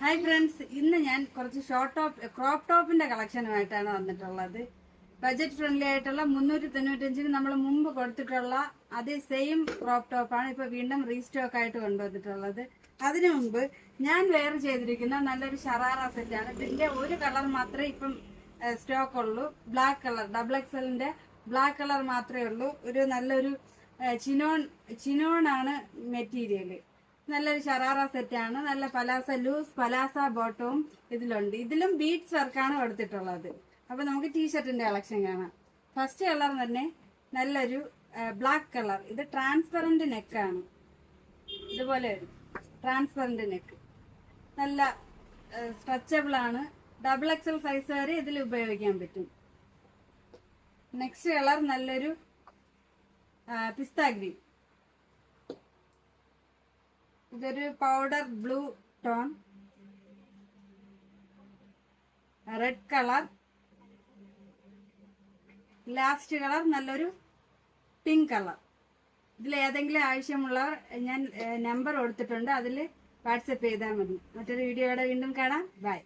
Hi friends, ഇന്ന് ഞാൻ കുറച്ച് ക്രോപ്പ് ടോപ്പിന്റെ കളക്ഷനുമായിട്ടാണ് വന്നിട്ടുള്ളത്. ബജറ്റ് ഫ്രണ്ട്ലി ആയിട്ടുള്ള 395 നമ്മൾ മുമ്പ് കൊടുത്തിട്ടുള്ള അതേ സെയിം ക്രോപ്പ് ടോപ്പാണ് ഇപ്പൊ വീണ്ടും റീസ്റ്റോക്ക് ആയിട്ട് കൊണ്ടുവന്നിട്ടുള്ളത്. അതിനു മുമ്പ് ഞാൻ വെയർ ചെയ്തിരിക്കുന്ന നല്ലൊരു ഷറാറ സെറ്റാണ്. ഇതിന്റെ ഒരു കളർ മാത്രമേ ഇപ്പം സ്റ്റോക്ക് ഉള്ളൂ, ബ്ലാക്ക് കളർ. XXLന്റെ ബ്ലാക്ക് കളർ മാത്രമേ ഉള്ളൂ. ഒരു നല്ലൊരു ചിനോൺ ആണ് മെറ്റീരിയൽ. നല്ലൊരു ഷറാറ സെറ്റാണ്. നല്ല പലാസ ലൂസ് പലാസ ബോട്ടവും ഇതിലുണ്ട്. ഇതിലും ബീഡ്സ് വർക്കാണ് കൊടുത്തിട്ടുള്ളത്. അപ്പൊ നമുക്ക് ടീഷർട്ടിന്റെ കളക്ഷൻ കാണാം. ഫസ്റ്റ് കളർ തന്നെ നല്ലൊരു ബ്ലാക്ക് കളർ. ഇത് ട്രാൻസ്പെറന്റ് നെക്കാണ്. ഇതുപോലെ ട്രാൻസ്പെറന്റ് നെക്ക്, നല്ല സ്ട്രെച്ചബിൾ ആണ്. XXL സൈസ് വരെ ഇതിൽ ഉപയോഗിക്കാൻ പറ്റും. നെക്സ്റ്റ് കളർ നല്ലൊരു പിസ്ത ഗ്രീൻ. ഇതൊരു powder blue tone. Red colour. Last colour നല്ലൊരു പിങ്ക് കളർ. ഇതിൽ ഏതെങ്കിലും ആവശ്യമുള്ളവർ ഞാൻ നമ്പർ കൊടുത്തിട്ടുണ്ട്, അതിൽ വാട്സപ്പ് ചെയ്താൽ മതി. മറ്റൊരു വീഡിയോയുടെ വീണ്ടും കാണാം. ബൈ.